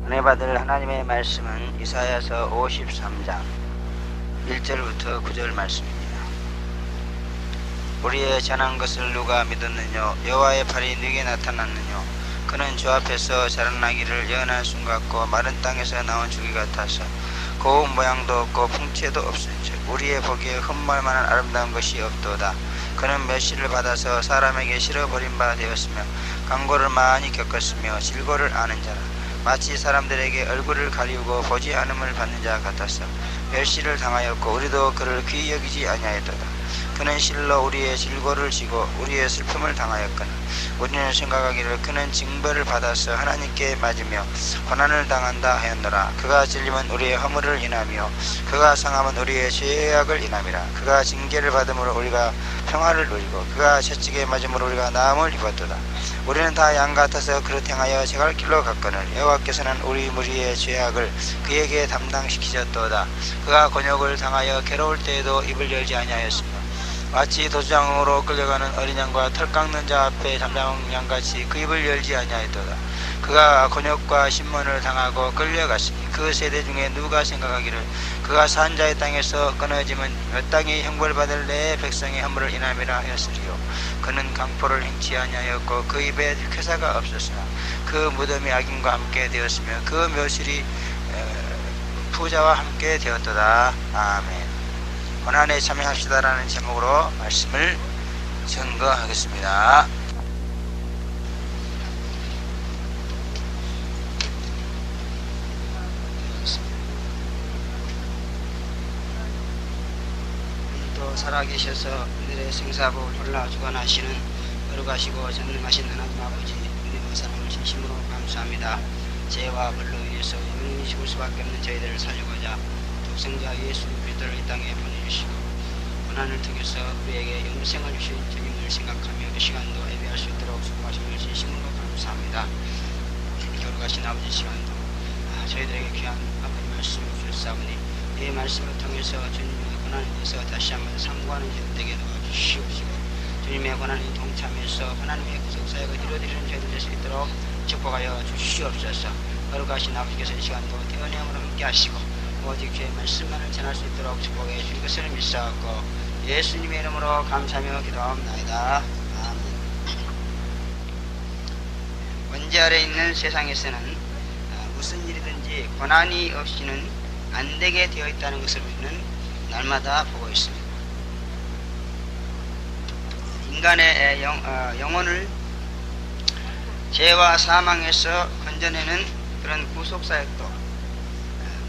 은혜 받을 하나님의 말씀은 이사야서 53장 1절부터 9절 말씀입니다. 우리의 전한 것을 누가 믿었느냐? 여호와의 팔이 누게 나타났느냐? 그는 주 앞에서 자라나기를 예언한 순 같고 마른 땅에서 나온 줄기 같아서 고운 모양도 없고 풍채도 없은즉 우리의 보기에 흠모할만한 아름다운 것이 없도다. 그는 멸시를 받아서 사람에게 실어버린 바 되었으며 강고를 많이 겪었으며 질고를 아는 자라. 마치 사람들에게 얼굴을 가리우고 보지 않음을 받는 자 같았어. 멸시를 당하였고 우리도 그를 귀히 여기지 아니하였도다. 그는 실로 우리의 질고를 지고 우리의 슬픔을 당하였거늘 우리는 생각하기를 그는 징벌을 받아서 하나님께 맞으며 고난을 당한다 하였노라. 그가 찔림은 우리의 허물을 인하며 그가 상함은 우리의 죄악을 인함이라. 그가 징계를 받음으로 우리가 평화를 누리고 그가 채찍에 맞음으로 우리가 나음을 입었도다. 우리는 다 양 같아서 그릇 행하여 제갈 길로 갔거늘 여호와께서는 우리 무리의 죄악을 그에게 담당시키셨도다. 그가 곤욕을 당하여 괴로울 때에도 입을 열지 아니하였으며 마치 도주장으로 끌려가는 어린 양과 털 깎는 자 앞에 잠잠한 양같이 그 입을 열지 아니하였도다. 그가 곤욕과 신문을 당하고 끌려갔으니 그 세대 중에 누가 생각하기를 그가 산 자의 땅에서 끊어짐은 몇 땅이 형벌받을 내 백성의 허물을 인함이라 하였으리요. 그는 강포를 행치 아니하였고 그 입에 쾌사가 없었으나 그 무덤이 악인과 함께 되었으며 그 묘실이 부자와 함께 되었도다. 아멘. 고난에 참여합시다라는 제목으로 말씀을 증거하겠습니다. 또 살아계셔서 그들의 생사복을 홀라 주관하시는 거룩하시고 전능하신 하나님 아버지 은혜와 사랑을 진심으로 감사합니다. 죄와 벌로 인해서 영원히 죽을 수밖에 없는 저희들을 살리고자 독생자 예수 그리스도를 이 땅에 보내주시고 고난을 통해서 우리에게 영생을 주신 주님을 생각하며 이 시간도 예배할 수 있도록 수고하심을 진심으로 감사합니다. 거룩하신 아버지 시간도 저희들에게 귀한 아버지 말씀을 주셨사오니 이 말씀을 통해서 주님의 고난에 대해서 다시 한번 상고하는 저희들 되게 도와주시옵시고 주님의 고난에 동참해서 하나님의 구속사역을 이루어드리는 저희들 될 수 있도록 축복하여 주시옵소서. 거룩하신 아버지께서 이 시간도 대언행으로 함께 하시고 오직 주의 말씀만을 전할 수 있도록 축복해 주신 것을 믿사옵고 예수님의 이름으로 감사하며 기도하옵나이다. 아멘. 원지 아래 있는 세상에서는 무슨 일이든지 고난이 없이는 안 되게 되어 있다는 것을 우리는 날마다 보고 있습니다. 인간의 영혼을 죄와 사망에서 건져내는 그런 구속사역도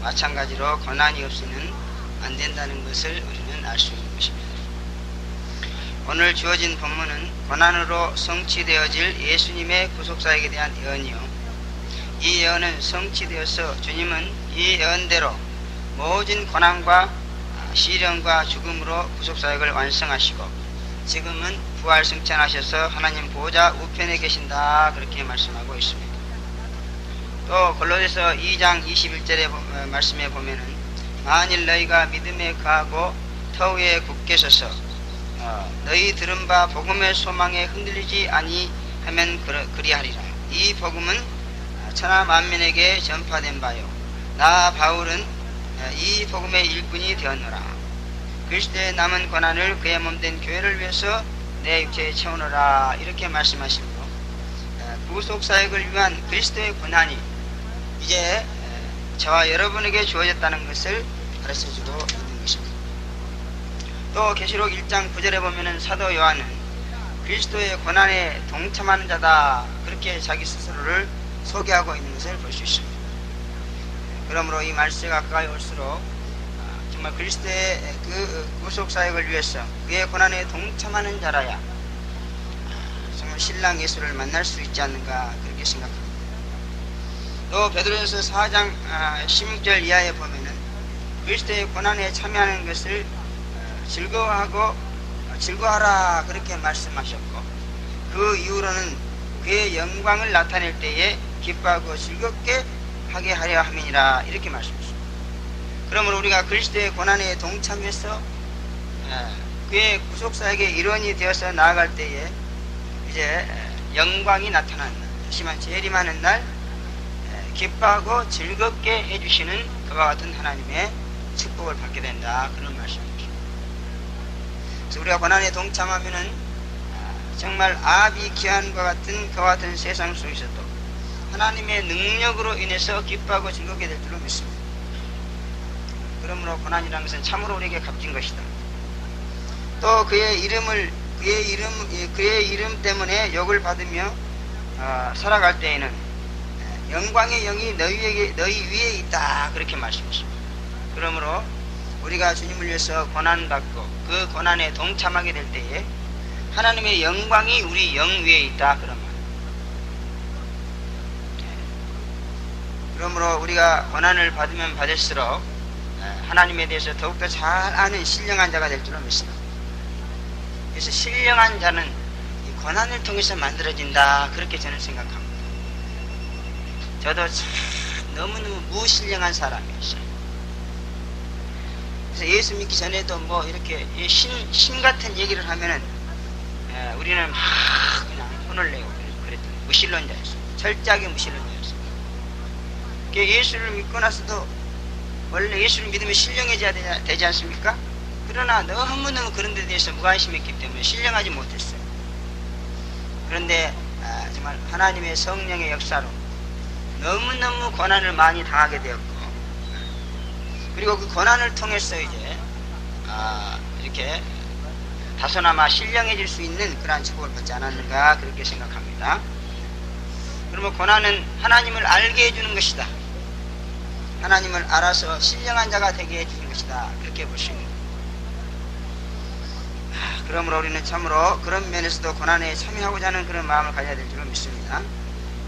마찬가지로 고난이 없이는 안 된다는 것을 우리는 알 수 있는 것입니다. 오늘 주어진 본문은 고난으로 성취되어질 예수님의 구속사역에 대한 예언이요. 이 예언은 성취되어서 주님은 이 예언대로 모든 고난과 시련과 죽음으로 구속사역을 완성하시고 지금은 부활승천하셔서 하나님 보좌 우편에 계신다 그렇게 말씀하고 있습니다. 또 골로새서 2장 21절의 말씀에 보면은 만일 너희가 믿음에 거하고 터위에 굳게 서서 너희 들은 바 복음의 소망에 흔들리지 아니하면 그리하리라. 이 복음은 천하 만민에게 전파된 바요 나 바울은 이 복음의 일꾼이 되었노라. 그리스도의 남은 고난을 그의 몸된 교회를 위해서 내 육체에 채우노라 이렇게 말씀하시고 구속사역을 위한 그리스도의 고난이 이제 저와 여러분에게 주어졌다는 것을 가르쳐주고 있는 것입니다. 또 계시록 1장 9절에 보면은 사도 요한은 그리스도의 고난에 동참하는 자다 그렇게 자기 스스로를 소개하고 있는 것을 볼 수 있습니다. 그러므로 이 말씀에 가까이 올수록 정말 그리스도의 그 구속사역을 위해서 그의 고난에 동참하는 자라야 정말 신랑 예수를 만날 수 있지 않는가 그렇게 생각합니다. 또 베드로전서 4장 16절 이하에 보면은 그리스도의 고난에 참여하는 것을 즐거워하라 그렇게 말씀하셨고 그 이후로는 그의 영광을 나타낼 때에 기뻐하고 즐겁게 하게 하려 함이니라 이렇게 말씀하셨습니다. 그러므로 우리가 그리스도의 고난에 동참해서 그의 구속사역의 일원이 되어서 나아갈 때에 이제 영광이 나타나는 날, 심한 재림하는 날 기뻐하고 즐겁게 해주시는 그와 같은 하나님의 축복을 받게 된다. 그런 말씀입니다. 그래서 우리가 고난에 동참하면은 정말 아비 귀한과 같은 그와 같은 세상 속에서도 하나님의 능력으로 인해서 기뻐하고 즐겁게 될 줄로 믿습니다. 그러므로 고난이라는 것은 참으로 우리에게 값진 것이다. 또 그의 이름 때문에 욕을 받으며 살아갈 때에는 영광의 영이 너희 위에 있다. 그렇게 말씀하십니다. 그러므로 우리가 주님을 위해서 고난받고 그 고난에 동참하게 될 때에 하나님의 영광이 우리 영 위에 있다. 그런 말. 그러므로 우리가 고난을 받으면 받을수록 하나님에 대해서 더욱더 잘 아는 신령한 자가 될 줄로 믿습니다. 그래서 신령한 자는 이 고난을 통해서 만들어진다. 그렇게 저는 생각합니다. 저도 참 너무너무 무신령한 사람이었어요. 그래서 예수 믿기 전에도 뭐 이렇게 신 같은 얘기를 하면은 우리는 막 그냥 혼을 내고 그랬던 무신론자였어요. 철저하게 무신론자였어요. 예수를 믿고 나서도 원래 예수를 믿으면 신령해져야 되지 않습니까? 그러나 너무너무 그런 데 대해서 무관심했기 때문에 신령하지 못했어요. 그런데 정말 하나님의 성령의 역사로 너무너무 고난을 많이 당하게 되었고, 그리고 그 고난을 통해서 이제 이렇게 다소나마 신령해질 수 있는 그러한 축복을 받지 않았는가 그렇게 생각합니다. 그러면 고난은 하나님을 알게 해주는 것이다. 하나님을 알아서 신령한 자가 되게 해주는 것이다. 그렇게 볼 수 있는 겁니다. 그러므로 우리는 참으로 그런 면에서도 고난에 참여하고자 하는 그런 마음을 가져야 될 줄로 믿습니다.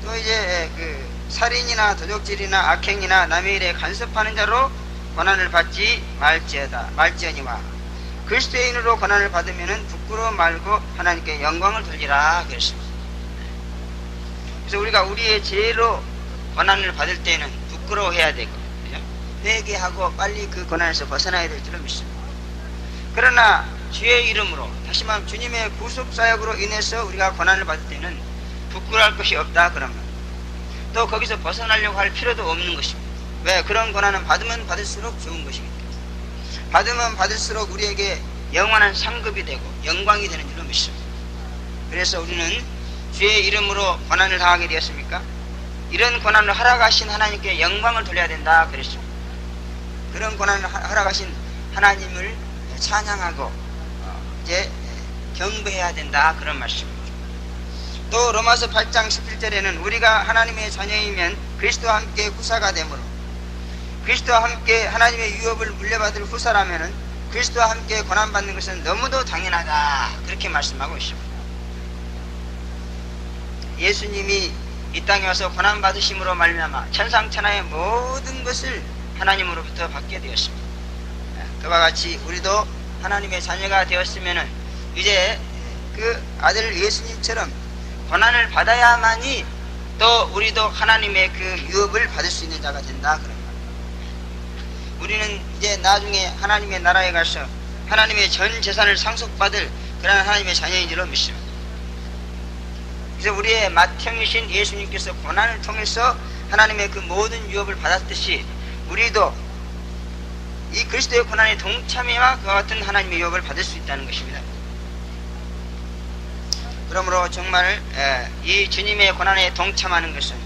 또 이제 그 살인이나 도적질이나 악행이나 남의 일에 간섭하는 자로 고난을 받지 말지어니와 그리스도인으로 고난을 받으면은 부끄러워 말고 하나님께 영광을 돌리라 그랬습니다. 그래서 우리가 우리의 죄로 고난을 받을 때는 부끄러워해야 되고, 그죠? 회개하고 빨리 그 고난에서 벗어나야 될 줄로 믿습니다. 그러나 주의 이름으로, 다시 말하면 주님의 구속사역으로 인해서 우리가 고난을 받을 때는 부끄러워할 것이 없다. 그러면 또 거기서 벗어나려고 할 필요도 없는 것입니다. 왜? 그런 고난은 받으면 받을수록 좋은 것이기 때문에. 받으면 받을수록 우리에게 영원한 상급이 되고 영광이 되는 줄로 믿습니다. 그래서 우리는 주의 이름으로 고난을 당하게 되었습니까? 이런 고난을 허락하신 하나님께 영광을 돌려야 된다 그랬습니다. 그런 고난을 허락하신 하나님을 찬양하고 이제 경배해야 된다 그런 말씀입니다. 또 로마서 8장 17절에는 우리가 하나님의 자녀이면 그리스도와 함께 후사가 되므로, 그리스도와 함께 하나님의 유업을 물려받을 후사라면은 그리스도와 함께 고난받는 것은 너무도 당연하다 그렇게 말씀하고 있습니다. 예수님이 이 땅에 와서 고난받으심으로 말미암아 천상천하의 모든 것을 하나님으로부터 받게 되었습니다. 그와 같이 우리도 하나님의 자녀가 되었으면은 이제 그 아들 예수님처럼 고난을 받아야만이 또 우리도 하나님의 그 유업을 받을 수 있는 자가 된다 그런 말입니다. 우리는 이제 나중에 하나님의 나라에 가서 하나님의 전 재산을 상속받을 그런 하나님의 자녀인 줄로 믿습니다. 그래서 우리의 맏형이신 예수님께서 고난을 통해서 하나님의 그 모든 유업을 받았듯이 우리도 이 그리스도의 고난에 동참해야 그와 같은 하나님의 유업을 받을 수 있다는 것입니다. 그러므로 정말 이 주님의 고난에 동참하는 것은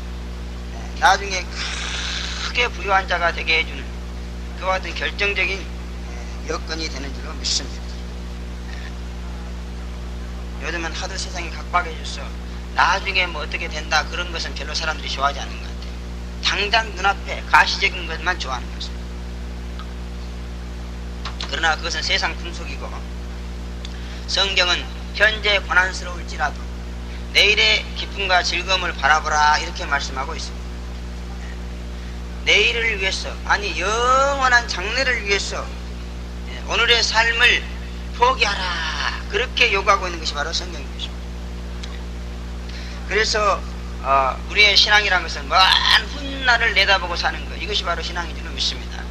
나중에 크게 부유한 자가 되게 해주는 그와 같은 결정적인 여건이 되는 줄로 믿습니다. 요즘은 하도 세상이 각박해져서 나중에 뭐 어떻게 된다 그런 것은 별로 사람들이 좋아하지 않는 것 같아요. 당장 눈앞에 가시적인 것만 좋아하는 것입니다. 그러나 그것은 세상 풍속이고, 성경은 현재 고난스러울지라도 내일의 기쁨과 즐거움을 바라보라 이렇게 말씀하고 있습니다. 내일을 위해서, 아니 영원한 장래를 위해서 오늘의 삶을 포기하라 그렇게 요구하고 있는 것이 바로 성경입니다. 그래서 우리의 신앙이라는 것은 먼 훗날을 내다보고 사는 것, 이것이 바로 신앙인 줄로 믿습니다.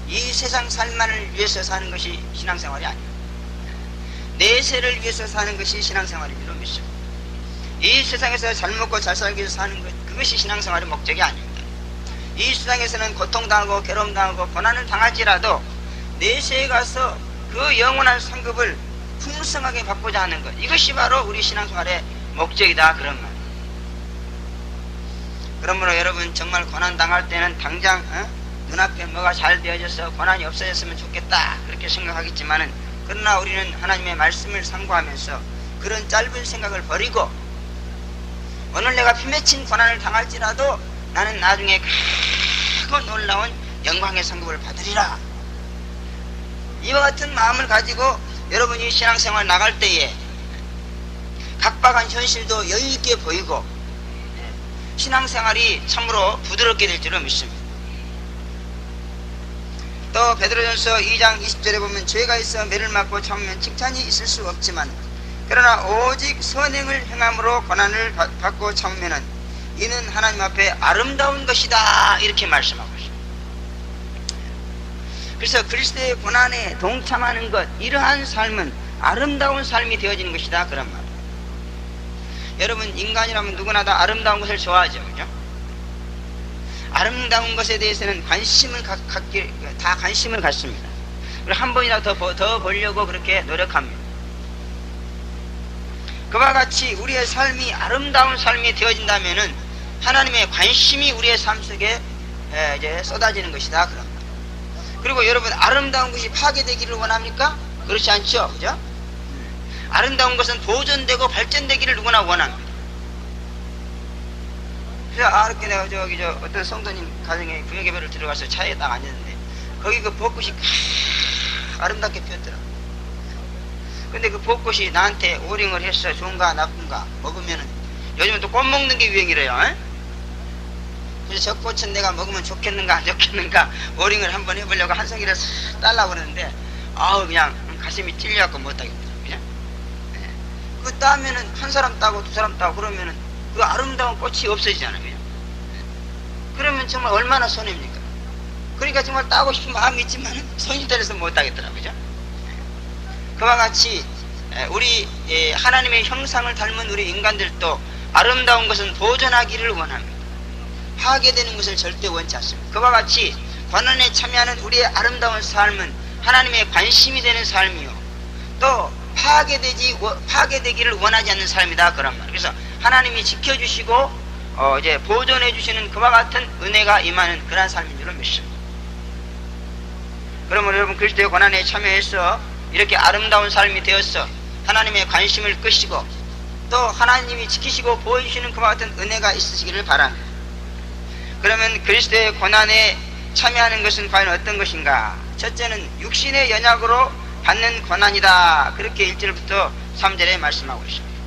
이 세상 삶만을 위해서 사는 것이 신앙생활이 아니에요. 내세를 위해서 사는 것이 신앙생활인 줄로 믿습니다. 이 세상에서 잘 먹고 잘 살기 위해서 사는 것, 그것이 신앙생활의 목적이 아닙니다. 이 세상에서는 고통당하고 괴로움당하고 고난을 당할지라도 내세에 가서 그 영원한 상급을 풍성하게 받고자 하는 것, 이것이 바로 우리 신앙생활의 목적이다, 그런 말입니다. 그러므로 여러분, 정말 고난당할 때는 당장 눈앞에 뭐가 잘 되어져서 고난이 없어졌으면 좋겠다, 그렇게 생각하겠지만은, 그러나 우리는 하나님의 말씀을 상고하면서 그런 짧은 생각을 버리고, 오늘 내가 피맺힌 고난을 당할지라도 나는 나중에 크고 놀라운 영광의 상급을 받으리라, 이와 같은 마음을 가지고 여러분이 신앙생활 나갈 때에 각박한 현실도 여유있게 보이고 신앙생활이 참으로 부드럽게 될 줄로 믿습니다. 또 베드로전서 2장 20절에 보면 죄가 있어 매를 맞고 참으면 칭찬이 있을 수 없지만 그러나 오직 선행을 행함으로 고난을 받고 참으면 이는 하나님 앞에 아름다운 것이다, 이렇게 말씀하고 있습니다. 그래서 그리스도의 고난에 동참하는 것, 이러한 삶은 아름다운 삶이 되어지는 것이다, 그런 말입니다. 여러분, 인간이라면 누구나 다 아름다운 것을 좋아하죠, 그죠? 아름다운 것에 대해서는 관심을 관심을 갖습니다. 그리고 한 번이라도 더 보려고 그렇게 노력합니다. 그와 같이 우리의 삶이 아름다운 삶이 되어진다면은 하나님의 관심이 우리의 삶 속에 이제 쏟아지는 것이다, 그런 말. 그리고 여러분, 아름다운 것이 파괴되기를 원합니까? 그렇지 않죠, 그죠? 아름다운 것은 보존되고 발전되기를 누구나 원합니다. 그래서 이렇게 내가 어떤 성도님 가정에 구역예배를 들어가서 차에 딱 앉았는데 거기 그 벚꽃이 아름답게 피었더라. 근데 그 벚꽃이 나한테 오링을 했어, 좋은가 나쁜가 먹으면은, 요즘은 또 꽃 먹는 게 유행이래요. 그래서 저 꽃은 내가 먹으면 좋겠는가 안 좋겠는가 오링을 한번 해보려고 한 송이를 싹 딸라고 그러는데 그냥 가슴이 찔려갖고 못하겠더라. 그냥 그 따면은 한 사람 따고 두 사람 따고 그러면은 그 아름다운 꽃이 없어지잖아요. 그냥. 그러면 정말 얼마나 손해입니까? 그러니까 정말 따고 싶은 마음이 있지만 손이 떨려서 못하겠더라, 그죠? 그와 같이 우리 하나님의 형상을 닮은 우리 인간들도 아름다운 것은 보존하기를 원합니다. 파괴되는 것을 절대 원치 않습니다. 그와 같이 고난에 참여하는 우리의 아름다운 삶은 하나님의 관심이 되는 삶이요, 또 파괴되기를 원하지 않는 삶이다, 그런 말. 그래서 하나님이 지켜주시고 이제 보존해 주시는 그와 같은 은혜가 임하는 그런 삶인 줄로 믿습니다. 그러면 여러분, 그리스도의 고난에 참여해서 이렇게 아름다운 삶이 되어서 하나님의 관심을 끄시고 또 하나님이 지키시고 보여주시는 그와 같은 은혜가 있으시기를 바랍니다. 그러면 그리스도의 고난에 참여하는 것은 과연 어떤 것인가? 첫째는 육신의 연약으로 받는 고난이다, 그렇게 1절부터 3절에 말씀하고 있습니다.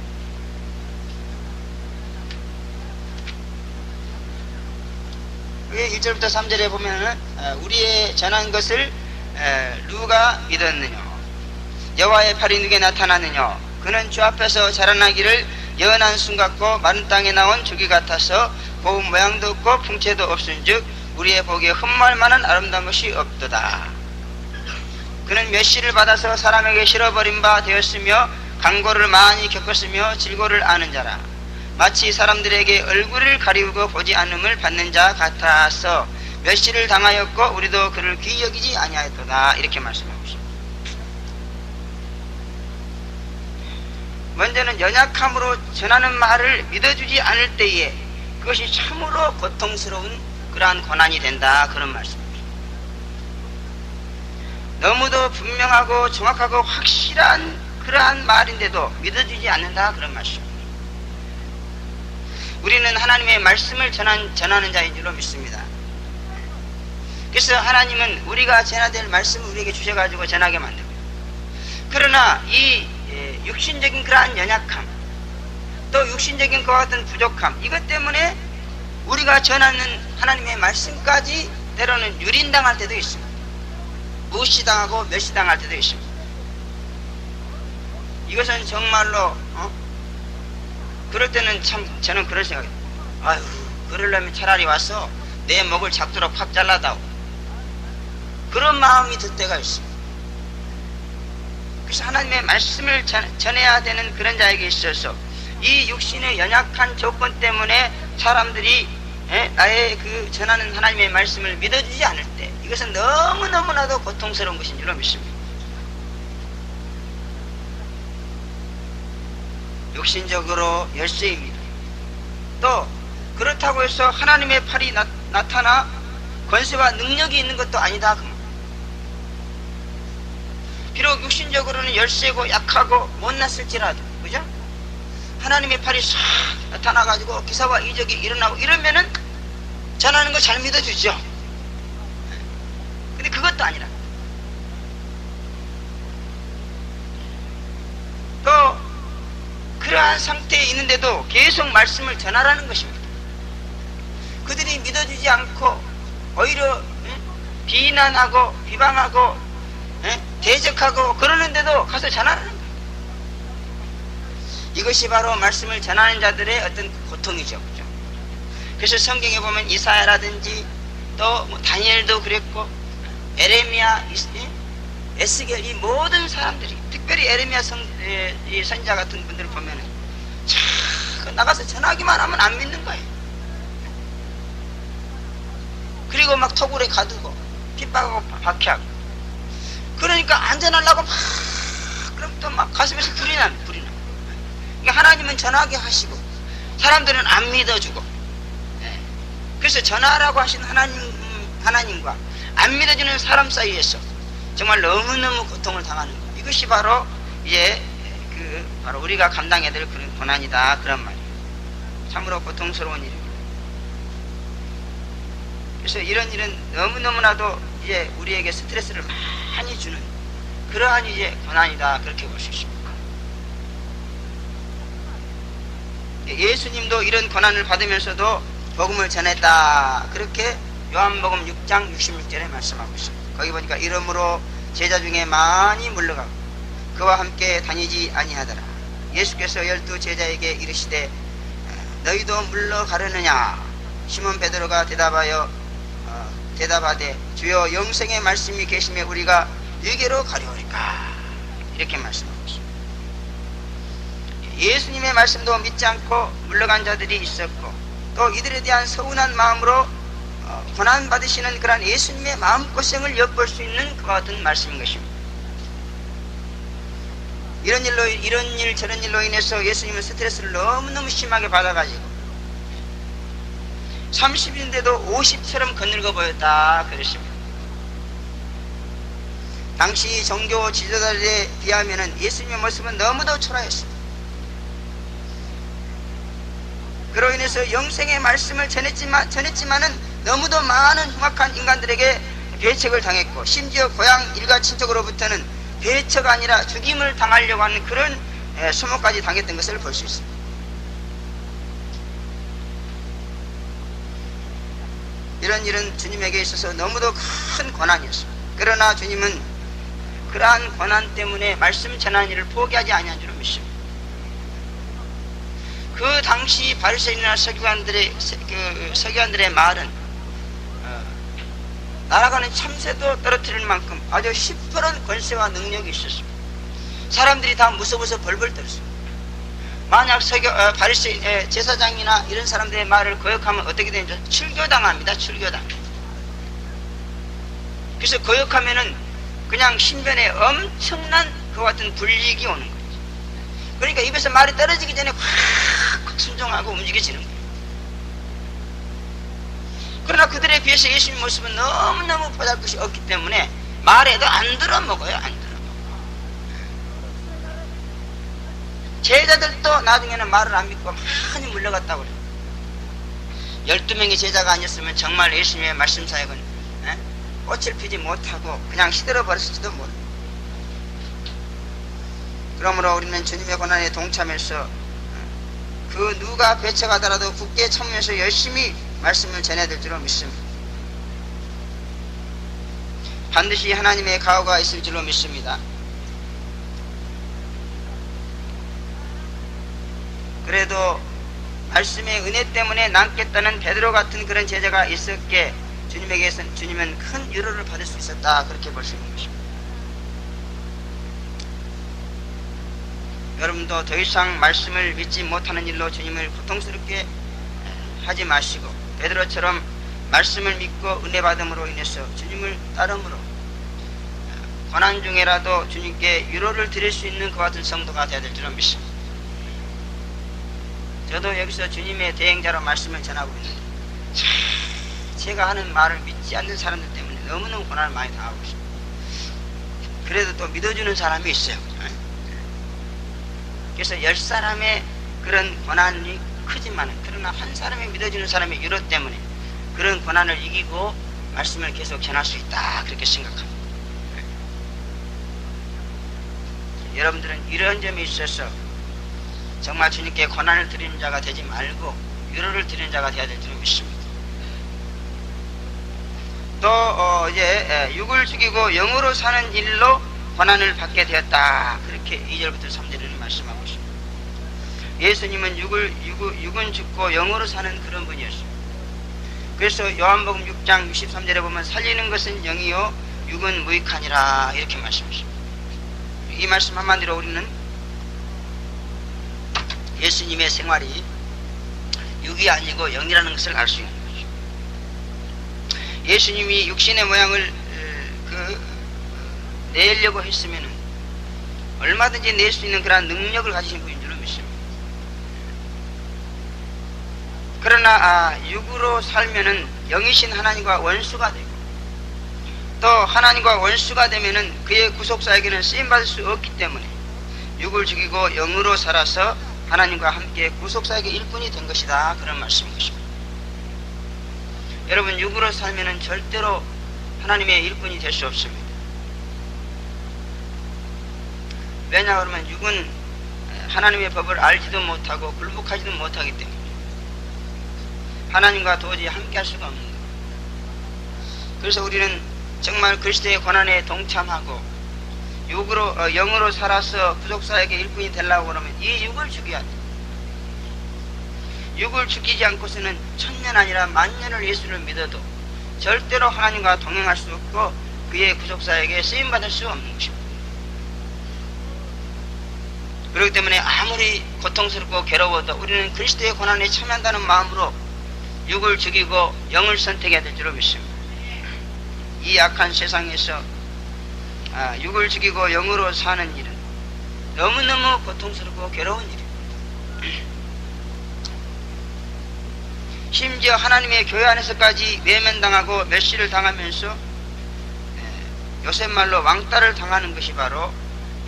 그게 1절부터 3절에 보면은 우리의 전한 것을 누가 믿었느냐? 여호와의 팔이 누게 나타나느냐? 그는 주 앞에서 자라나기를 연한 순 같고 마른 땅에 나온 조기 같아서 고운 모양도 없고 풍채도 없은즉 우리의 보기에 흠모할 만한 아름다운 것이 없도다. 그는 멸시를 받아서 사람에게 실어버린 바 되었으며 강고를 많이 겪었으며 질고를 아는 자라. 마치 사람들에게 얼굴을 가리우고 보지 않음을 받는 자 같아서 멸시를 당하였고 우리도 그를 귀히 여기지 아니하였도다, 이렇게 말씀하고 있습니다. 먼저는 연약함으로 전하는 말을 믿어주지 않을 때에 그것이 참으로 고통스러운 그러한 고난이 된다, 그런 말씀입니다. 너무도 분명하고 정확하고 확실한 그러한 말인데도 믿어주지 않는다, 그런 말씀입니다. 우리는 하나님의 말씀을 전하는 자인 줄로 믿습니다. 그래서 하나님은 우리가 전해야 될 말씀을 우리에게 주셔가지고 전하게 만듭니다. 그러나 이 육신적인 그러한 연약함, 또 육신적인 그와 같은 부족함, 이것 때문에 우리가 전하는 하나님의 말씀까지 때로는 유린당할 때도 있습니다. 무시당하고 멸시당할 때도 있습니다. 이것은 정말로 그럴 때는 참 저는 그런 생각이에요. 아유, 그러려면 차라리 와서 내 목을 작도록 확 잘라다오, 그런 마음이 들 때가 있습니다. 그래서 하나님의 말씀을 전해야 되는 그런 자에게 있어서 이 육신의 연약한 조건 때문에 사람들이 나의 그 전하는 하나님의 말씀을 믿어주지 않을 때 이것은 너무너무나도 고통스러운 것인 줄로 믿습니다. 육신적으로 열쇠입니다. 또 그렇다고 해서 하나님의 팔이 나타나 권세와 능력이 있는 것도 아니다. 비록 육신적으로는 열쇠고 약하고 못났을지라도, 그죠? 하나님의 팔이 싹 나타나가지고 기사와 이적이 일어나고 이러면은 전하는 거 잘 믿어주죠. 근데 그것도 아니라 또 그러한 상태에 있는데도 계속 말씀을 전하라는 것입니다. 그들이 믿어주지 않고 오히려 비난하고 비방하고 대적하고 그러는데도 가서 전하라는 거예요. 이것이 바로 말씀을 전하는 자들의 어떤 고통이죠. 그죠? 그래서 성경에 보면 이사야라든지 또 뭐 다니엘도 그랬고 에레미야, 에스겔 이 모든 사람들이 특별히 에레미야 선지자 같은 분들을 보면은 참 나가서 전하기만 하면 안 믿는 거예요. 그리고 막 토굴에 가두고 핍박하고 박해하고 그러니까 안전하려고 막 그럼 또 막 가슴에서 불이 납니다. 그러니까 하나님은 전하게 하시고 사람들은 안 믿어주고 그래서 전하라고 하신 하나님과 안 믿어주는 사람 사이에서 정말 너무너무 고통을 당하는 것. 이것이 바로 이제 바로 우리가 감당해야 될 그런 고난이다 그런 말이에요. 참으로 고통스러운 일입니다. 그래서 이런 일은 너무너무나도 이제 우리에게 스트레스를 많이 주는 그러한 이제 고난이다 그렇게 볼 수 있습니다. 예수님도 이런 고난을 받으면서도 복음을 전했다 그렇게 요한복음 6장 66절에 말씀하고 있습니다. 거기 보니까 이러므로 제자 중에 많이 물러가고 그와 함께 다니지 아니하더라. 예수께서 12 제자에게 이르시되 너희도 물러가려느냐. 시몬 베드로가 대답하되 주여 영생의 말씀이 계시매 우리가 네게로 가려우리까. 이렇게 말씀하고 있습니다. 예수님의 말씀도 믿지 않고 물러간 자들이 있었고 또 이들에 대한 서운한 마음으로 고난받으시는 그러한 예수님의 마음고생을 엿볼 수 있는 그와 같은 말씀인 것입니다. 이런 일 저런 일로 인해서 예수님은 스트레스를 너무너무 심하게 받아가지고 30인데도 50처럼 거늘거 보였다 그랬습니다. 당시 종교 지도자들에 비하면 예수님의 모습은 너무도 초라했습니다. 그로 인해서 영생의 말씀을 전했지만은 너무도 많은 흉악한 인간들에게 배척을 당했고 심지어 고향 일가 친척으로부터는 배척가 아니라 죽임을 당하려고 하는 그런 소모까지 당했던 것을 볼 수 있습니다. 이런 일은 주님에게 있어서 너무도 큰 고난이었습니다. 그러나 주님은 그러한 고난 때문에 말씀 전하는 일을 포기하지 아니한 줄로 믿습니다. 그 당시 바리새인이나 서기관들의 말은 날아가는 참새도 떨어뜨릴 만큼 아주 시퍼런 권세와 능력이 있었습니다. 사람들이 다 무서워서 벌벌 떨었습니다. 만약 바리새인 제사장이나 이런 사람들의 말을 거역하면 어떻게 되는지 출교당합니다. 출교당. 그래서 거역하면은 그냥 신변에 엄청난 그와 같은 불이익이 오는 거예요. 그러니까 입에서 말이 떨어지기 전에 확 순종하고 움직여지는 거예요. 그러나 그들에 비해서 예수님 모습은 너무너무 보잘것이 없기 때문에 말해도 안 들어먹어요. 안 들어먹어. 제자들도 나중에는 말을 안 믿고 많이 물러갔다고 그래요. 12명의 제자가 아니었으면 정말 예수님의 말씀 사역은 꽃을 피지 못하고 그냥 시들어 버렸을지도 모릅니다. 그러므로 우리는 주님의 고난에 동참해서 그 누가 배척하더라도 굳게 참으면서 열심히 말씀을 전해야 될 줄로 믿습니다. 반드시 하나님의 가호가 있을 줄로 믿습니다. 그래도 말씀의 은혜 때문에 남겠다는 베드로 같은 그런 제자가 있었기에 주님에게서 주님은 큰 위로를 받을 수 있었다 그렇게 볼 수 있는 것입니다. 여러분도 더 이상 말씀을 믿지 못하는 일로 주님을 고통스럽게 하지 마시고 베드로처럼 말씀을 믿고 은혜 받음으로 인해서 주님을 따름으로 고난 중에라도 주님께 위로를 드릴 수 있는 그와 같은 성도가 되어야 될 줄로 믿습니다. 저도 여기서 주님의 대행자로 말씀을 전하고 있는데 제가 하는 말을 믿지 않는 사람들 때문에 너무너무 고난을 많이 당하고 있습니다. 그래도 또 믿어주는 사람이 있어요. 그래서 10사람의 그런 고난이 크지만 그러나 한 사람이 믿어주는 사람의 위로 때문에 그런 고난을 이기고 말씀을 계속 전할 수 있다, 그렇게 생각합니다. 여러분들은 이런 점에 있어서 정말 주님께 고난을 드리는 자가 되지 말고 위로를 드리는 자가 되어야 될 줄 믿습니다. 또 이제 육을 죽이고 영으로 사는 일로 고난을 받게 되었다, 그렇게 2절부터 3절에는 말씀하고 있습니다. 예수님은 육은 죽고 영으로 사는 그런 분이었습니다. 그래서 요한복음 6장 63절에 보면 살리는 것은 영이요 육은 무익하니라, 이렇게 말씀하십니다. 이 말씀 한마디로 우리는 예수님의 생활이 육이 아니고 영이라는 것을 알 수 있는 거죠. 예수님이 육신의 모양을 내려고 했으면 얼마든지 낼 수 있는 그런 능력을 가지신 분인 줄로 믿습니다. 그러나 육으로 살면은 영이신 하나님과 원수가 되고 또 하나님과 원수가 되면은 그의 구속사에게는 쓰임받을 수 없기 때문에 육을 죽이고 영으로 살아서 하나님과 함께 구속사에게 일꾼이 된 것이다, 그런 말씀인 것입니다. 여러분, 육으로 살면은 절대로 하나님의 일꾼이 될 수 없습니다. 왜냐 그러면 육은 하나님의 법을 알지도 못하고 굴복하지도 못하기 때문에 하나님과 도저히 함께 할 수가 없는 거예요. 그래서 우리는 정말 그리스도의 고난에 동참하고 영으로 살아서 구속사에게 일꾼이 되려고 그러면 이 육을 죽여야 돼. 육을 죽이지 않고서는 천년 아니라 만년을 예수를 믿어도 절대로 하나님과 동행할 수 없고 그의 구속사에게 쓰임받을 수 없는 것입니다. 그렇기 때문에 아무리 고통스럽고 괴로워도 우리는 그리스도의 고난에 참여한다는 마음으로 육을 죽이고 영을 선택해야 될 줄로 믿습니다. 이 악한 세상에서 육을 죽이고 영으로 사는 일은 너무너무 고통스럽고 괴로운 일입니다. 심지어 하나님의 교회 안에서까지 외면당하고 멸시를 당하면서 요새 말로 왕따를 당하는 것이 바로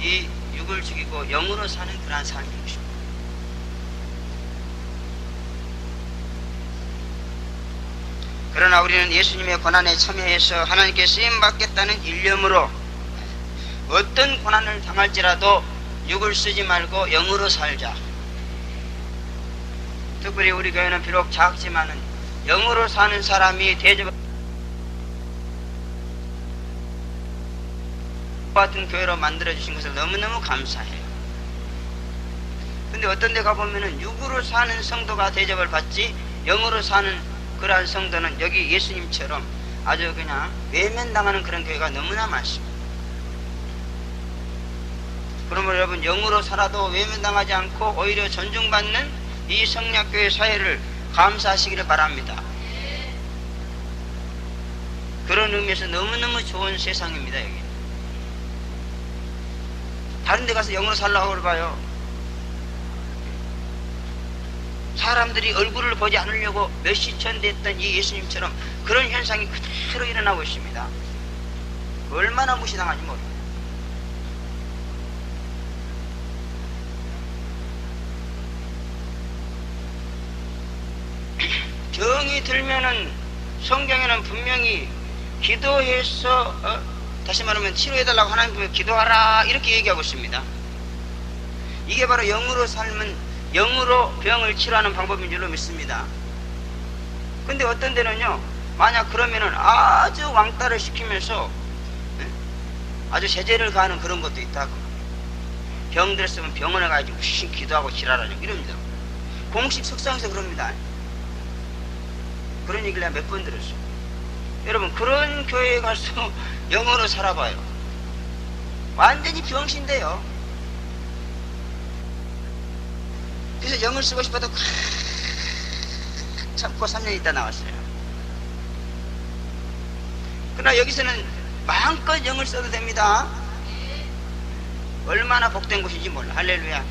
이 육을 죽이고 영으로 사는 그러한 삶인 것입니다. 그러나 우리는 예수님의 고난에 참여해서 하나님께 쓰임받겠다는 일념으로 어떤 고난을 당할지라도 육을 쓰지 말고 영으로 살자. 특별히 우리 교회는 비록 작지만은 영으로 사는 사람이 대접 같은 교회로 만들어주신 것을 너무너무 감사해요. 근데 어떤 데 가보면은 육으로 사는 성도가 대접을 받지 영으로 사는 그러한 성도는 여기 예수님처럼 아주 그냥 외면당하는 그런 교회가 너무나 많습니다. 그러므로 여러분, 영으로 살아도 외면당하지 않고 오히려 존중받는 이 성략교회 사회를 감사하시기를 바랍니다. 그런 의미에서 너무너무 좋은 세상입니다. 여기 다른 데 가서 영으로 살라고 그러봐요. 사람들이 얼굴을 보지 않으려고 몇십 천 됐던 이 예수님처럼 그런 현상이 그대로 일어나고 있습니다. 얼마나 무시당하지 모릅니다. 정이 들면은 성경에는 분명히 기도해서 다시 말하면 치료해달라고 하나님 보면 기도하라, 이렇게 얘기하고 있습니다. 이게 바로 영으로 삶은 영으로 병을 치료하는 방법인 줄로 믿습니다. 근데 어떤 데는요, 만약 그러면은 아주 왕따를 시키면서 아주 제재를 가하는 그런 것도 있다고. 병 들었으면 병원에 가야지 무슨 기도하고 지랄하냐 이럽니다. 공식 석상에서 그럽니다. 그런 얘기를 내가 몇 번 들었어요. 여러분, 그런 교회에 가서 영어로 살아봐요. 완전히 병신데요. 그래서 영을 쓰고 싶어도 참고 3년 있다 나왔어요. 그러나 여기서는 마음껏 영을 써도 됩니다. 얼마나 복된 곳인지 몰라. 할렐루야.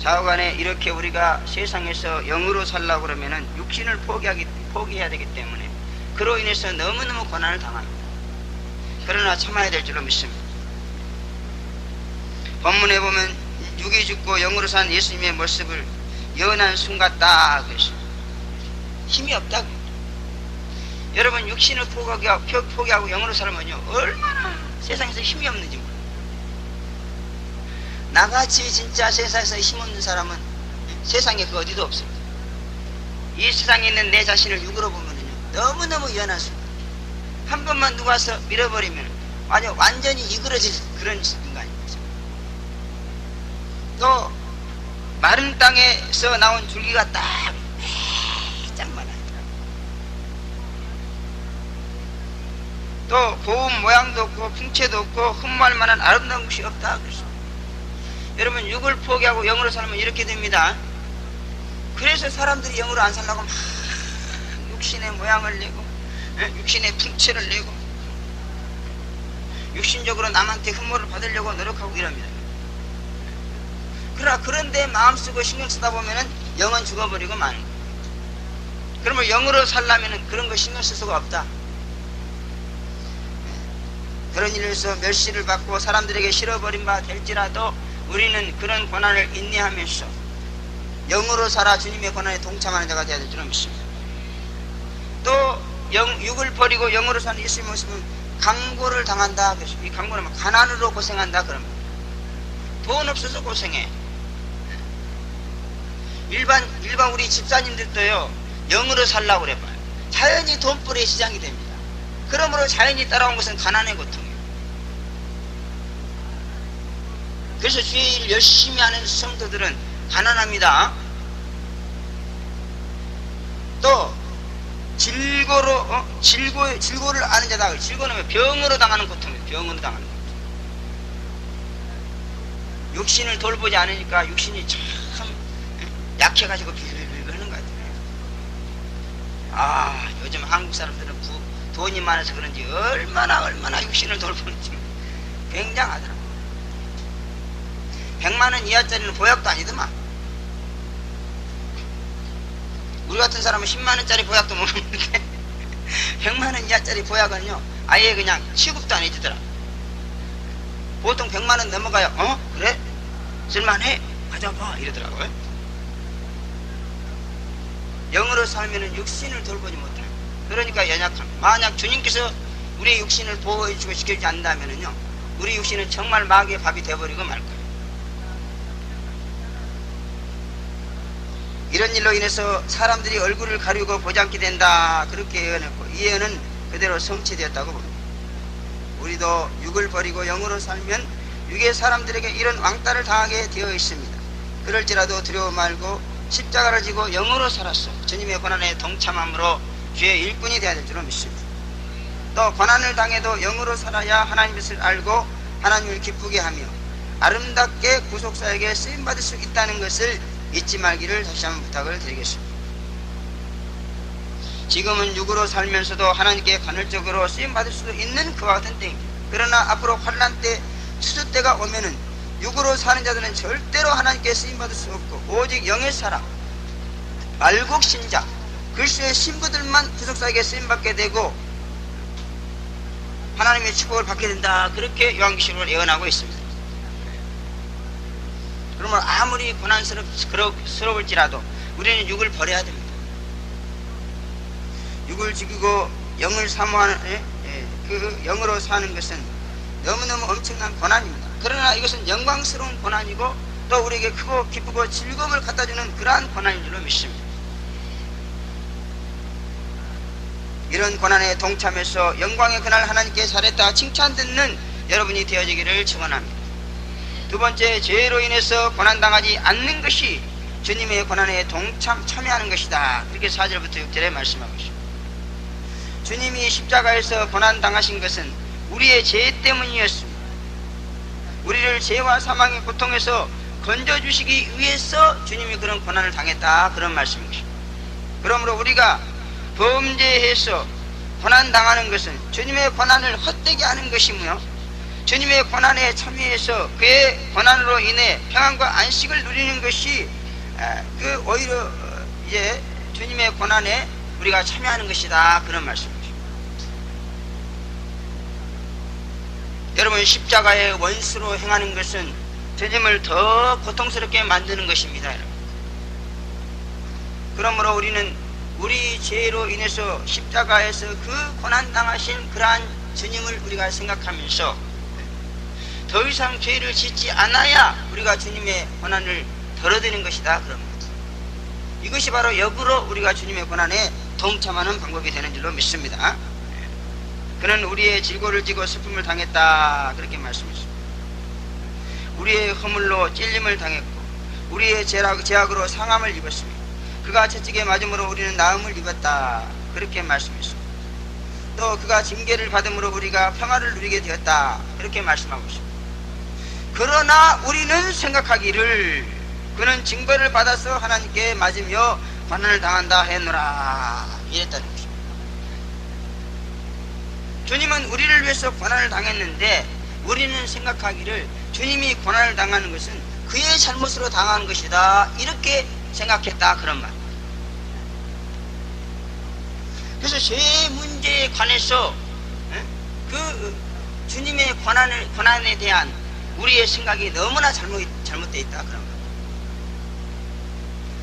좌우간에 이렇게 우리가 세상에서 영으로 살려고 그러면은 육신을 포기해야 되기 때문에 그로 인해서 너무너무 고난을 당합니다. 그러나 참아야 될 줄로 믿습니다. 본문에 보면 육이 죽고 영으로 산 예수님의 모습을 연한 순 같다 그랬어요. 힘이 없다고. 여러분 육신을 포기하고 영으로 살면요 얼마나 세상에서 힘이 없는지 몰라요. 나같이 진짜 세상에서 힘없는 사람은 세상에 그 어디도 없습니다. 이 세상에 있는 내 자신을 육으로 보면요 너무너무 연한 순간, 한 번만 누가 와서 밀어버리면 아주 완전히 이그러진 그런 인간입니다. 또 마른 땅에서 나온 줄기가 딱 짱만하더라고요. 또 고운 모양도 없고 풍채도 없고 흠모할 만한 아름다운 것이 없다 그랬어요. 여러분 육을 포기하고 영으로 살면 이렇게 됩니다. 그래서 사람들이 영으로 안 살려고 막 육신의 모양을 내고 육신의 풍채를 내고 육신적으로 남한테 흠모를 받으려고 노력하고 이럽니다. 그러나 그런데 마음 쓰고 신경 쓰다 보면은 영은 죽어버리고 마는 거예요. 그러면 영으로 살려면은 그런 거 신경 쓸 수가 없다. 그런 일에서 멸시를 받고 사람들에게 싫어버린 바 될지라도 우리는 그런 고난을 인내하면서 영으로 살아 주님의 고난에 동참하는 자가 되어야 될 줄로 믿습니다. 또 육을 버리고 영으로 사는 예수님의 모습은 강고를 당한다. 이 강고는 가난으로 고생한다. 그러면 돈 없어서 고생해. 일반 우리 집사님들도요 영으로 살라고 그래 봐요. 자연히 돈벌이의 시장이 됩니다. 그러므로 자연히 따라온 것은 가난의 고통이에요. 그래서 주의 일 열심히 하는 성도들은 가난합니다. 또 질고를 아는 자다. 질고는 병으로 당하는 고통이에요. 병으로 당하는 고통. 육신을 돌보지 않으니까 육신이 참 약해가지고 비글비글 하는 것 같아요. 요즘 한국 사람들은 돈이 많아서 그런지 얼마나 육신을 돌보는지 굉장하더라고요. 100만원 이하짜리는 보약도 아니더만. 우리 같은 사람은 10만원짜리 보약도 못 먹는데 100만원 이하짜리 보약은요 아예 그냥 취급도 안 해주더라. 보통 100만원 넘어가야 그래? 쓸만해? 가져봐 이러더라고요. 영으로 살면은 육신을 돌보지 못해요. 그러니까 연약함. 만약 주님께서 우리의 육신을 보호해주고 지켜주지 않는다면은요 우리 육신은 정말 마귀의 밥이 되어버리고 말 거예요. 이런 일로 인해서 사람들이 얼굴을 가리고 보지 않게 된다. 그렇게 예언했고 이 예언은 그대로 성취되었다고 봅니다. 우리도 육을 버리고 영으로 살면 육의 사람들에게 이런 왕따를 당하게 되어 있습니다. 그럴지라도 두려워 말고 십자가를 지고 영으로 살았어 주님의 고난에 동참함으로 주의 일꾼이 되어야 될 줄로 믿습니다. 또 고난을 당해도 영으로 살아야 하나님의 뜻을 알고 하나님을 기쁘게 하며 아름답게 구속사에게 쓰임받을 수 있다는 것을 잊지 말기를 다시 한번 부탁을 드리겠습니다. 지금은 육으로 살면서도 하나님께 간헐적으로 쓰임받을 수도 있는 그와 같은 때입니다. 그러나 앞으로 환난 때 추수 때가 오면은 육으로 사는 자들은 절대로 하나님께 쓰임받을 수 없고 오직 영의 사람, 말국신자, 그리스도의 신부들만 구속사에게 쓰임받게 되고 하나님의 축복을 받게 된다. 그렇게 요한계시록을 예언하고 있습니다. 그러면 아무리 고난스러울지라도 우리는 육을 버려야 됩니다. 육을 죽이고 영을 사모하는 그 영으로 사는 것은 너무너무 엄청난 고난입니다. 그러나 이것은 영광스러운 고난이고 또 우리에게 크고 기쁘고 즐거움을 갖다주는 그러한 고난인 줄로 믿습니다. 이런 고난에 동참해서 영광의 그날 하나님께 잘했다 칭찬 듣는 여러분이 되어지기를 축원합니다. 두 번째, 죄로 인해서 고난당하지 않는 것이 주님의 고난에 참여하는 것이다. 그렇게 4절부터 6절에 말씀하고 있습니다. 주님이 십자가에서 고난당하신 것은 우리의 죄 때문이었습니다. 우리를 죄와 사망의 고통에서 건져주시기 위해서 주님이 그런 고난을 당했다, 그런 말씀인 것입니다. 그러므로 우리가 범죄해서 고난당하는 것은 주님의 고난을 헛되게 하는 것이며, 주님의 고난에 참여해서 그의 고난으로 인해 평안과 안식을 누리는 것이 오히려 이제 주님의 고난에 우리가 참여하는 것이다, 그런 말씀입니다. 여러분, 십자가의 원수로 행하는 것은 주님을 더 고통스럽게 만드는 것입니다. 여러분. 그러므로 우리는 우리 죄로 인해서 십자가에서 그 고난당하신 그러한 주님을 우리가 생각하면서 더 이상 죄를 짓지 않아야 우리가 주님의 고난을 덜어드는 것이다, 그런 겁니다. 이것이 바로 역으로 우리가 주님의 고난에 동참하는 방법이 되는 줄로 믿습니다. 그는 우리의 질고를 지고 슬픔을 당했다, 그렇게 말씀했습니다. 우리의 허물로 찔림을 당했고 우리의 죄악으로 상함을 입었습니다. 그가 채찍에 맞음으로 우리는 나음을 입었다, 그렇게 말씀했습니다. 또 그가 징계를 받음으로 우리가 평화를 누리게 되었다, 그렇게 말씀하고 있습니다. 그러나 우리는 생각하기를 그는 징벌을 받아서 하나님께 맞으며 고난을 당한다 했노라, 이랬다는 것입니다. 주님은 우리를 위해서 고난을 당했는데 우리는 생각하기를 주님이 고난을 당하는 것은 그의 잘못으로 당하는 것이다, 이렇게 생각했다, 그런 말. 그래서 죄 문제에 관해서 그 주님의 고난에 대한 우리의 생각이 너무나 잘못되어 있다, 그런 말.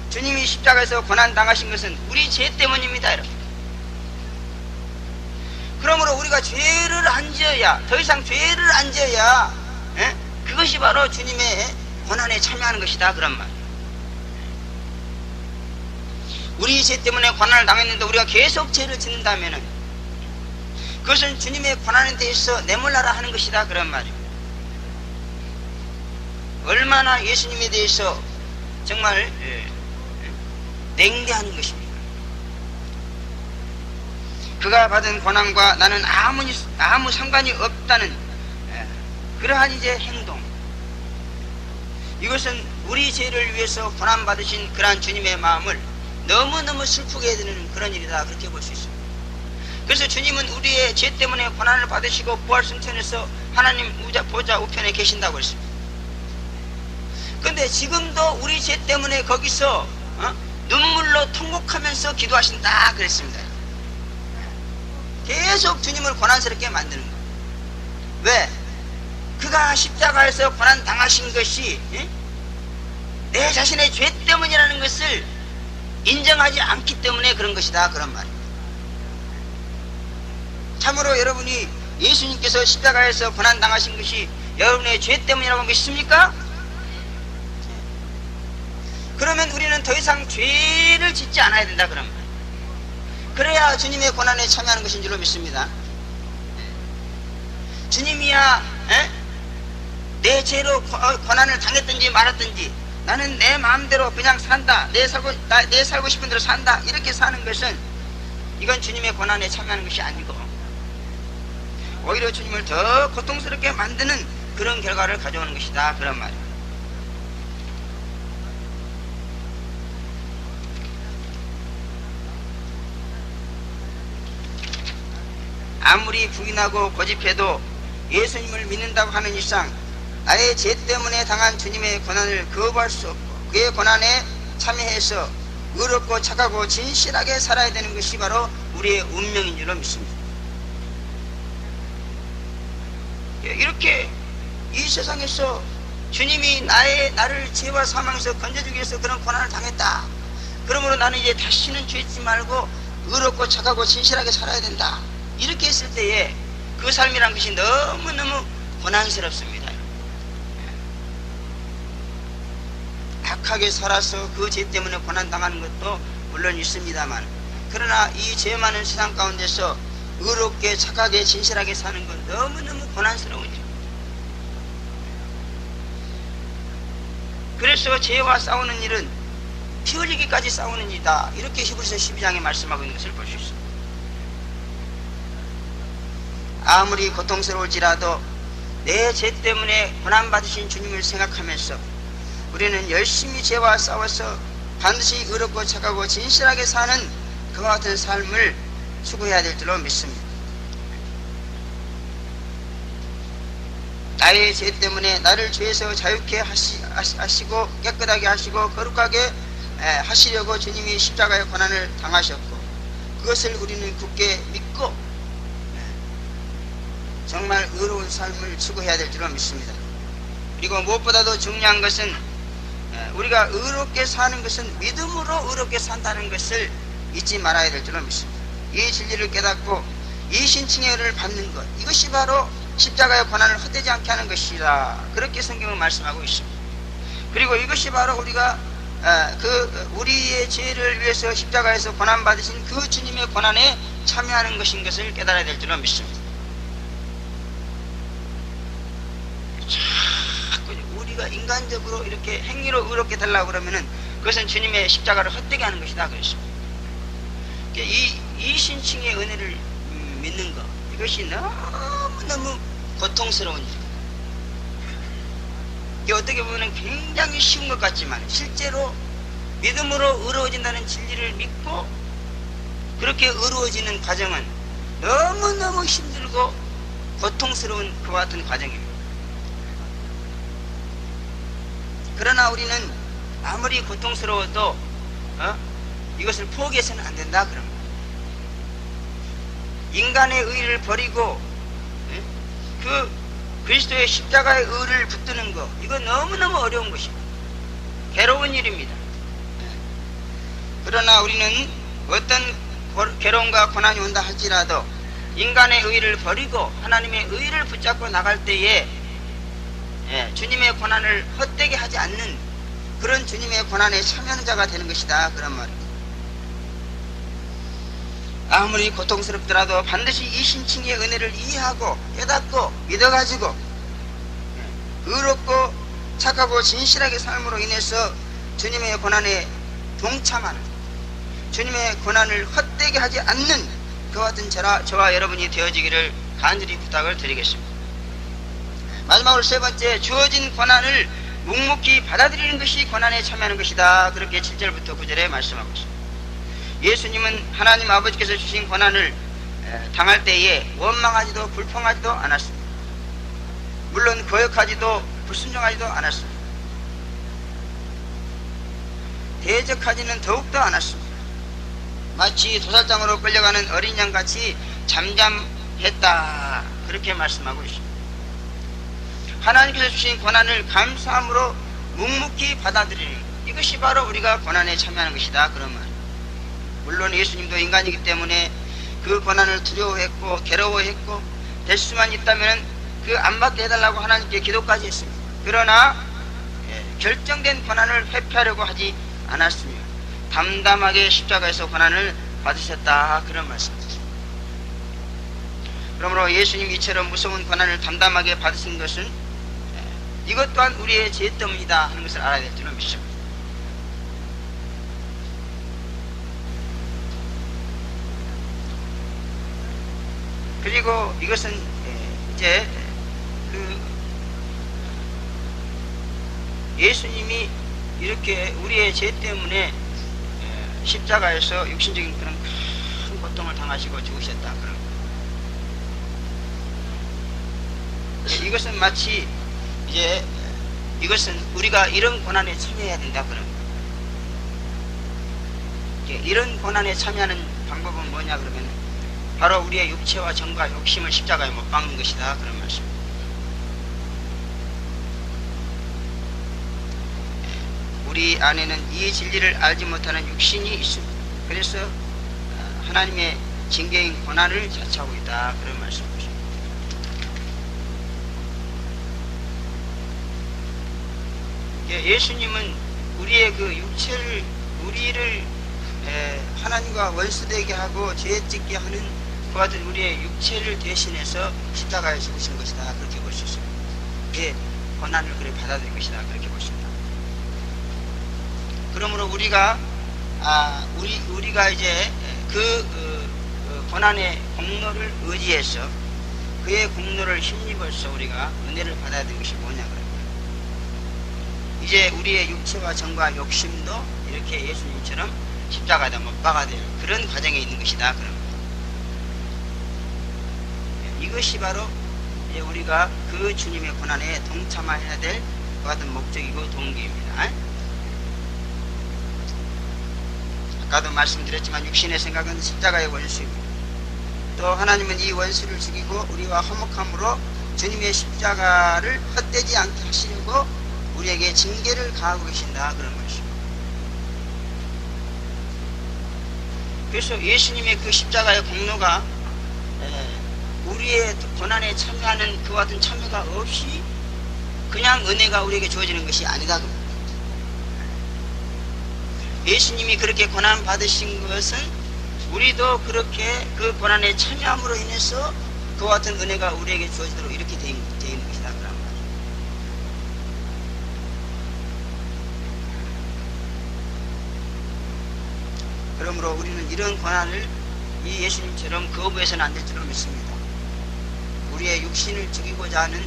주님이 십자가에서 고난 당하신 것은 우리 죄 때문입니다, 여러분. 그러므로 우리가 죄를 안 지어야, 더 이상 죄를 안 지어야 그것이 바로 주님의 고난에 참여하는 것이다, 그런 말. 우리 죄 때문에 고난을 당했는데 우리가 계속 죄를 짓는다면 그것은 주님의 고난에 대해서 내몰라라 하는 것이다, 그런 말입니다. 얼마나 예수님에 대해서 정말 냉대하는 것입니다. 그가 받은 고난과 나는 아무 상관이 없다는 그러한 이제 행동, 이것은 우리 죄를 위해서 고난받으신 그러한 주님의 마음을 너무너무 슬프게 해드리는 그런 일이다, 그렇게 볼 수 있습니다. 그래서 주님은 우리의 죄 때문에 고난을 받으시고 부활승천해서 하나님 보좌 우편에 계신다고 했습니다. 그런데 지금도 우리 죄 때문에 거기서 눈물로 통곡하면서 기도하신다, 그랬습니다. 계속 주님을 고난스럽게 만드는 거예요. 왜? 그가 십자가에서 고난 당하신 것이 내 자신의 죄 때문이라는 것을 인정하지 않기 때문에 그런 것이다, 그런 말입니다. 참으로 여러분이 예수님께서 십자가에서 고난 당하신 것이 여러분의 죄 때문이라고 믿습니까? 그러면 우리는 더 이상 죄를 짓지 않아야 된다, 그런 말. 그래야 주님의 고난에 참여하는 것인 줄로 믿습니다. 주님이야 내 죄로 고난을 당했든지 말았든지 나는 내 마음대로 그냥 산다, 내 살고 싶은 대로 산다, 이렇게 사는 것은 이건 주님의 고난에 참여하는 것이 아니고 오히려 주님을 더 고통스럽게 만드는 그런 결과를 가져오는 것이다, 그런 말입니다. 아무리 부인하고 고집해도 예수님을 믿는다고 하는 이상 나의 죄 때문에 당한 주님의 고난을 거부할 수 없고 그의 고난에 참여해서 의롭고 착하고 진실하게 살아야 되는 것이 바로 우리의 운명인 줄로 믿습니다. 이렇게 이 세상에서 주님이 나를 죄와 사망에서 건져주기 위해서 그런 고난을 당했다, 그러므로 나는 이제 다시는 죄 짓지 말고 의롭고 착하고 진실하게 살아야 된다, 이렇게 했을 때에 그 삶이란 것이 너무너무 고난스럽습니다. 악하게 살아서 그 죄 때문에 고난당하는 것도 물론 있습니다만, 그러나 이 죄 많은 세상 가운데서 의롭게 착하게 진실하게 사는 건 너무너무 고난스러운 일. 그래서 죄와 싸우는 일은 피 흘리기까지 싸우는 일이다, 이렇게 히브리서 12장에 말씀하고 있는 것을 볼 수 있습니다. 아무리 고통스러울지라도 내 죄 때문에 고난받으신 주님을 생각하면서 우리는 열심히 죄와 싸워서 반드시 의롭고 착하고 진실하게 사는 그와 같은 삶을 추구해야 될 줄로 믿습니다. 나의 죄 때문에 나를 죄에서 자유케 하시고 깨끗하게 하시고 거룩하게 하시려고 주님이 십자가의 고난을 당하셨고, 그것을 우리는 굳게 믿고 정말 의로운 삶을 추구해야 될 줄로 믿습니다. 그리고 무엇보다도 중요한 것은 우리가 의롭게 사는 것은 믿음으로 의롭게 산다는 것을 잊지 말아야 될 줄로 믿습니다. 이 진리를 깨닫고 이 신칭의 은혜를 받는 것, 이것이 바로 십자가의 고난을 헛되지 않게 하는 것이다. 그렇게 성경은 말씀하고 있습니다. 그리고 이것이 바로 우리가 우리의 죄를 위해서 십자가에서 고난받으신 그 주님의 고난에 참여하는 것인 것을 깨달아야 될 줄로 믿습니다. 자꾸 우리가 인간적으로 이렇게 행위로 의롭게 되려고 그러면은 그것은 주님의 십자가를 헛되게 하는 것이다 그랬습니다. 이 신칭의 은혜를 믿는 것, 이것이 너무너무 고통스러운 일입니다. 이게 어떻게 보면 굉장히 쉬운 것 같지만 실제로 믿음으로 의로워진다는 진리를 믿고 그렇게 의로워지는 과정은 너무너무 힘들고 고통스러운 그와 같은 과정입니다. 그러나 우리는 아무리 고통스러워도 이것을 포기해서는 안 된다 그럽니다. 인간의 의를 버리고 그 그리스도의 십자가의 의를 붙드는 것, 이거 너무너무 어려운 것입니다. 괴로운 일입니다. 그러나 우리는 어떤 괴로움과 고난이 온다 할지라도 인간의 의를 버리고 하나님의 의를 붙잡고 나갈 때에 주님의 고난을 헛되게 하지 않는 그런 주님의 고난에 참여하는 자가 되는 것이다, 그런 말입니다. 아무리 고통스럽더라도 반드시 이 신칭의 은혜를 이해하고 깨닫고 믿어가지고 의롭고 착하고 진실하게 삶으로 인해서 주님의 고난에 동참하는, 주님의 고난을 헛되게 하지 않는 그와 같은 저와 여러분이 되어지기를 간절히 부탁을 드리겠습니다. 마지막으로 세 번째, 주어진 고난을 묵묵히 받아들이는 것이 고난에 참여하는 것이다. 그렇게 7절부터 9절에 말씀하고 있습니다. 예수님은 하나님 아버지께서 주신 고난을 당할 때에 원망하지도 불평하지도 않았습니다. 물론 거역하지도 불순종하지도 않았습니다. 대적하지는 더욱더 않았습니다. 마치 도살장으로 끌려가는 어린 양같이 잠잠했다. 그렇게 말씀하고 있습니다. 하나님께서 주신 고난을 감사함으로 묵묵히 받아들이는, 이것이 바로 우리가 고난에 참여하는 것이다, 그런 말. 물론 예수님도 인간이기 때문에 그 고난을 두려워했고 괴로워했고 될 수만 있다면 그 안 받게 해달라고 하나님께 기도까지 했습니다. 그러나 결정된 고난을 회피하려고 하지 않았으며 담담하게 십자가에서 고난을 받으셨다, 그런 말씀입니다. 그러므로 예수님 이처럼 무서운 고난을 담담하게 받으신 것은 이것 또한 우리의 죄 때문이다 하는 것을 알아야 될 줄로 믿습니다. 그리고 이것은 이제 예수님이 이렇게 우리의 죄 때문에 십자가에서 육신적인 그런 큰 고통을 당하시고 죽으셨다, 그런 이것은 마치 이제 이것은 우리가 이런 고난에 참여해야 된다, 그런 이런 고난에 참여하는 방법은 뭐냐 그러면 바로 우리의 육체와 정과 욕심을 십자가에 못 박는 것이다, 그런 말씀입니다. 우리 안에는 이 진리를 알지 못하는 육신이 있습니다. 그래서 하나님의 징계인 고난을 자처하고 있다, 그런 말씀입니다. 예수님은 우리의 그 육체를, 우리를 하나님과 원수되게 하고 죄 짓게 하는 그와 같은 우리의 육체를 대신해서 십자가에 죽으신 것이다, 그렇게 볼 수 있습니다. 그 고난을 그래 받아들인 것이다, 그렇게 볼 수 있습니다. 그러므로 우리가 이제 그 고난의 공로를 의지해서 그 그의 공로를 힘입어서 우리가 은혜를 받아야 되는 것이 뭐냐 그러면 이제 우리의 육체와 정과 욕심도 이렇게 예수님처럼 십자가에다 못 박아야 될 그런 과정에 있는 것이다 그런 거예요. 이것이 바로 이제 우리가 그 주님의 고난에 동참해야 될 그 같은 목적이고 동기입니다. 아까도 말씀드렸지만 육신의 생각은 십자가의 원수입니다. 또 하나님은 이 원수를 죽이고 우리와 화목함으로 주님의 십자가를 헛되지 않게 하시려고 우리에게 징계를 가하고 계신다 그런 것입니다. 그래서 예수님의 그 십자가의 공로가 우리의 고난에 참여하는 그와 같은 참여가 없이 그냥 은혜가 우리에게 주어지는 것이 아니다 그럽니다. 예수님이 그렇게 고난 받으신 것은 우리도 그렇게 그 고난에 참여함으로 인해서 그와 같은 은혜가 우리에게 주어지도록 이렇게 되어 있는 것이다 그런 말이에요. 그러므로 우리는 이런 고난을 이 예수님처럼 거부해서는 안 될 줄로 믿습니다. 우리의 육신을 죽이고자 하는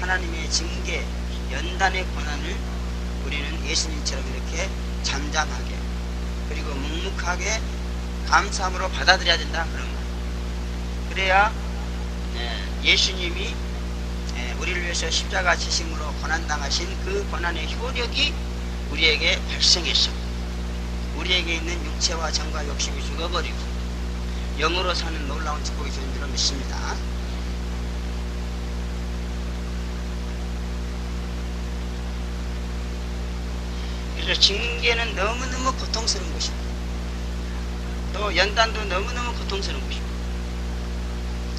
하나님의 징계, 연단의 고난을 우리는 예수님처럼 이렇게 잠잠하게 그리고 묵묵하게 감사함으로 받아들여야 된다 그런 거예요. 그래야 예수님이 우리를 위해서 십자가 지심으로 고난당하신 그 고난의 효력이 우리에게 발생해서 우리에게 있는 육체와 정과 욕심이 죽어버리고 영으로 사는 놀라운 축복이 주는 줄로 믿습니다. 그래서 징계는 너무너무 고통스러운 것입니다. 또 연단도 너무너무 고통스러운 것입니다.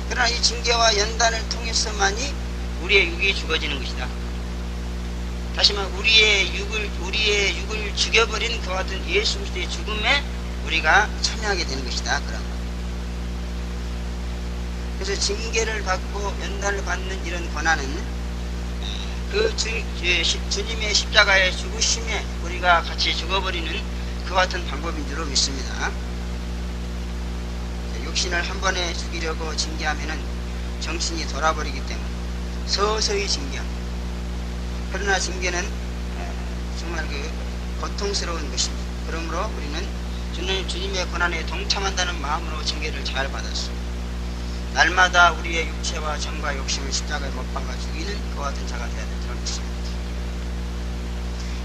그러나 이 징계와 연단을 통해서만이 우리의 육이 죽어지는 것이다. 다시 말해 우리의 육을 죽여버린 그와 같은 예수 그리스도의 죽음에 우리가 참여하게 되는 것이다. 그런 것. 그래서 징계를 받고 연단을 받는 이런 고난은 그 주님의 십자가의 죽으심에 우리가 같이 죽어버리는 그와 같은 방법인 줄로 믿습니다. 육신을 한 번에 죽이려고 징계하면은 정신이 돌아버리기 때문에 서서히 징계합니다. 그러나 징계는 정말 그 고통스러운 것입니다. 그러므로 우리는 주님의 고난에 동참한다는 마음으로 징계를 잘 받았습니다. 날마다 우리의 육체와 정과 욕심을 십자가에 못 박아 죽이는 그와 같은 자가 되어야 될 줄로 믿습니다.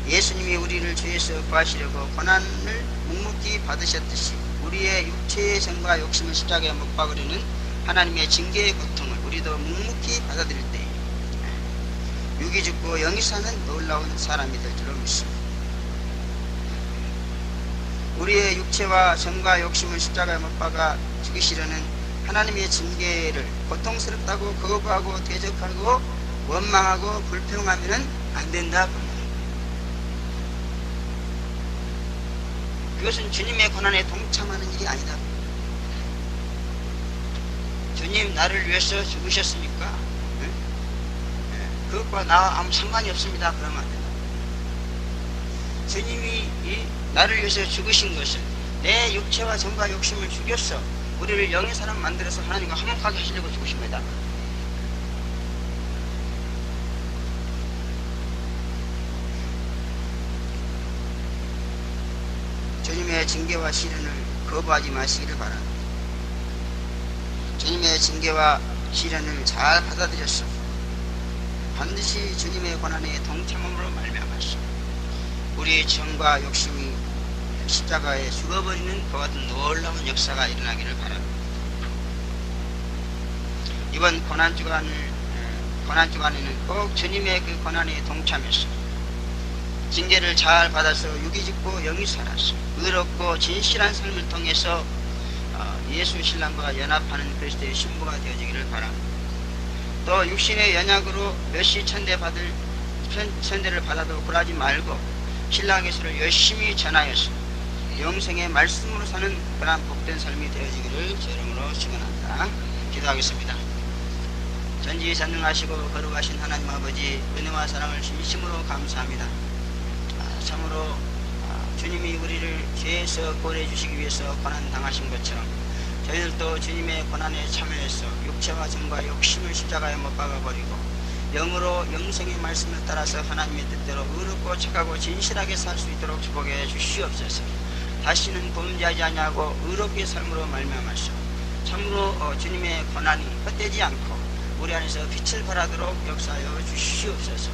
예수님이 우리를 죄에서 구하시려고 고난을 묵묵히 받으셨듯이 우리의 육체의 정과 욕심을 십자가에 못 박으려는 하나님의 징계의 고통을 우리도 묵묵히 받아들일 때 육이 죽고 영이 사는 놀라운 사람이 될 줄로 믿습니다. 우리의 육체와 정과 욕심을 십자가에 못 박아 죽이시려는 하나님의 징계를 고통스럽다고 거부하고 대적하고 원망하고 불평하면 안 된다. 그것은 주님의 고난에 동참하는 일이 아니다. 주님 나를 위해서 죽으셨으니까 그것과 나 아무 상관이 없습니다. 그러면 안 된다. 주님이 나를 위해서 죽으신 것은 내 육체와 정과 욕심을 죽였어 우리를 영의 사람 만들어서 하나님과 화목하게 하시려고 죽으신 거다. 주님의 징계와 시련을 거부하지 마시기를 바랍니다. 주님의 징계와 시련을 잘 받아들였어 반드시 주님의 고난에 동참함으로 말미암았어 우리의 정과 욕심이 십자가에 죽어버리는 그와 같은 놀라운 역사가 일어나기를 바랍니다. 이번 고난주간에는 꼭 주님의 그 고난에 동참해서 징계를 잘 받아서 육이 죽고 영이 살아서 의롭고 진실한 삶을 통해서 예수 신랑과 연합하는 그리스도의 신부가 되어지기를 바랍니다. 또 육신의 연약으로 몇시 천대를 받아도 굴하지 말고 신랑의 수를 열심히 전하여서 영생의 말씀으로 사는 그러한 복된 삶이 되어지기를 제 이름으로 축원합니다. 기도하겠습니다. 전지전능하시고 거룩하신 하나님 아버지 은혜와 사랑을 진심으로 감사합니다. 참으로 주님이 우리를 죄에서 구원해 주시기 위해서 고난 당하신 것처럼 저희들도 주님의 고난에 참여해서 육체와 정과 욕심을 십자가에 못 박아버리고 영으로 영생의 말씀을 따라서 하나님의 뜻대로 의롭고 착하고 진실하게 살 수 있도록 축복해 주시옵소서. 다시는 범죄하지 아니하고 의롭게 삶으로 말미암아서 참으로 주님의 고난이 헛되지 않고 우리 안에서 빛을 발하도록 역사하여 주시옵소서.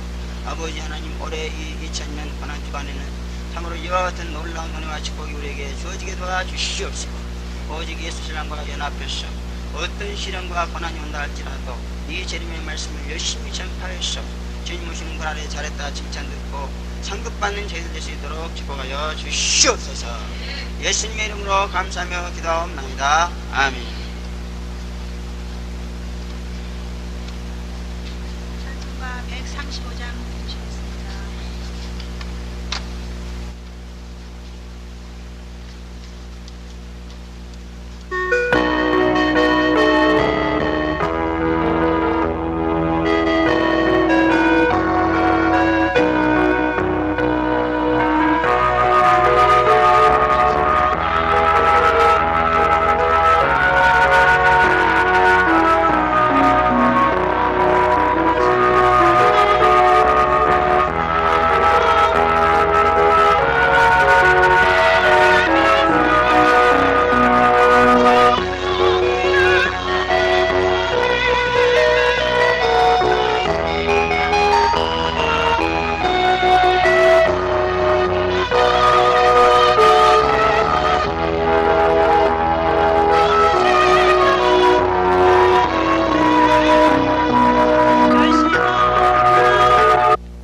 아버지 하나님, 올해 이 2000년 고난 주간에는 참으로 이와 같은 놀라운 은혜와 축복이 우리에게 주어지게 도와주시옵소서. 오직 예수 신랑과 연합해서 어떤 시련과 고난이 온다 할지라도 이 재림의 말씀을 열심히 전파해서 주님 오시는 분 아래 잘했다 칭찬 듣고 상급받는 저희들 될 수 있도록 축복하여 주시옵소서. 예수님의 이름으로 감사하며 기도하옵나이다. 아멘. 찬송가 135장